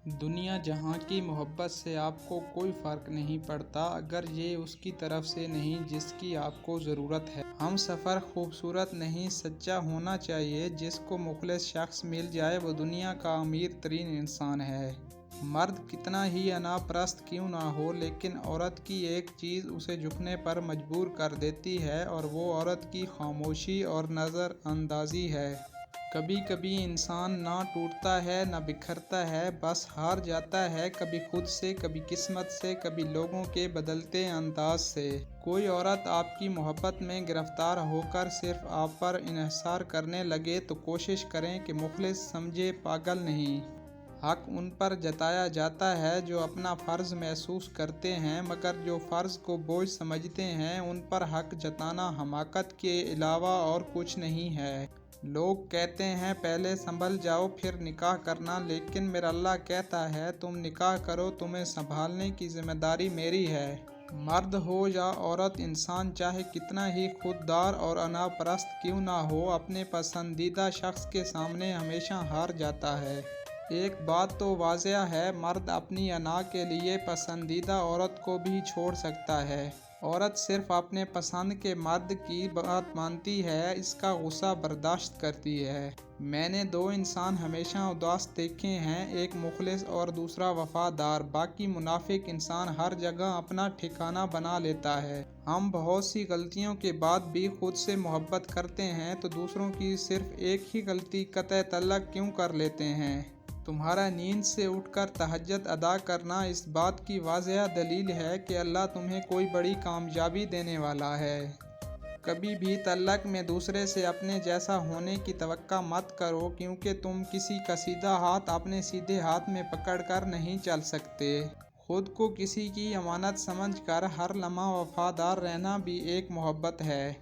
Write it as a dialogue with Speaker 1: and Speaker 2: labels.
Speaker 1: دنیا جہاں کی محبت سے آپ کو کوئی فرق نہیں پڑتا اگر یہ اس کی طرف سے نہیں جس کی آپ کو ضرورت ہے۔ ہم سفر خوبصورت نہیں سچا ہونا چاہیے۔ جس کو مخلص شخص مل جائے وہ دنیا کا امیر ترین انسان ہے۔ مرد کتنا ہی انا پرست کیوں نہ ہو لیکن عورت کی ایک چیز اسے جھکنے پر مجبور کر دیتی ہے اور وہ عورت کی خاموشی اور نظر اندازی ہے۔ کبھی کبھی انسان نہ ٹوٹتا ہے نہ بکھرتا ہے، بس ہار جاتا ہے، کبھی خود سے، کبھی قسمت سے، کبھی لوگوں کے بدلتے انداز سے۔ کوئی عورت آپ کی محبت میں گرفتار ہو کر صرف آپ پر انحصار کرنے لگے تو کوشش کریں کہ مخلص سمجھے، پاگل نہیں۔ حق ان پر جتایا جاتا ہے جو اپنا فرض محسوس کرتے ہیں، مگر جو فرض کو بوجھ سمجھتے ہیں ان پر حق جتانا حماقت کے علاوہ اور کچھ نہیں ہے۔ لوگ کہتے ہیں پہلے سنبھل جاؤ پھر نکاح کرنا، لیکن میرا اللہ کہتا ہے تم نکاح کرو، تمہیں سنبھالنے کی ذمہ داری میری ہے۔ مرد ہو یا عورت، انسان چاہے کتنا ہی خوددار اور انا پرست کیوں نہ ہو، اپنے پسندیدہ شخص کے سامنے ہمیشہ ہار جاتا ہے۔ ایک بات تو واضح ہے، مرد اپنی انا کے لیے پسندیدہ عورت کو بھی چھوڑ سکتا ہے۔ عورت صرف اپنے پسند کے مرد کی بات مانتی ہے، اس کا غصہ برداشت کرتی ہے۔ میں نے دو انسان ہمیشہ اداس دیکھے ہیں، ایک مخلص اور دوسرا وفادار۔ باقی منافق انسان ہر جگہ اپنا ٹھکانہ بنا لیتا ہے۔ ہم بہت سی غلطیوں کے بعد بھی خود سے محبت کرتے ہیں تو دوسروں کی صرف ایک ہی غلطی قطع تعلق کیوں کر لیتے ہیں؟ تمہارا نیند سے اٹھ کر تہجد ادا کرنا اس بات کی واضح دلیل ہے کہ اللہ تمہیں کوئی بڑی کامیابی دینے والا ہے۔ کبھی بھی تعلق میں دوسرے سے اپنے جیسا ہونے کی توقع مت کرو، کیونکہ تم کسی کا سیدھا ہاتھ اپنے سیدھے ہاتھ میں پکڑ کر نہیں چل سکتے۔ خود کو کسی کی امانت سمجھ کر ہر لمحہ وفادار رہنا بھی ایک محبت ہے۔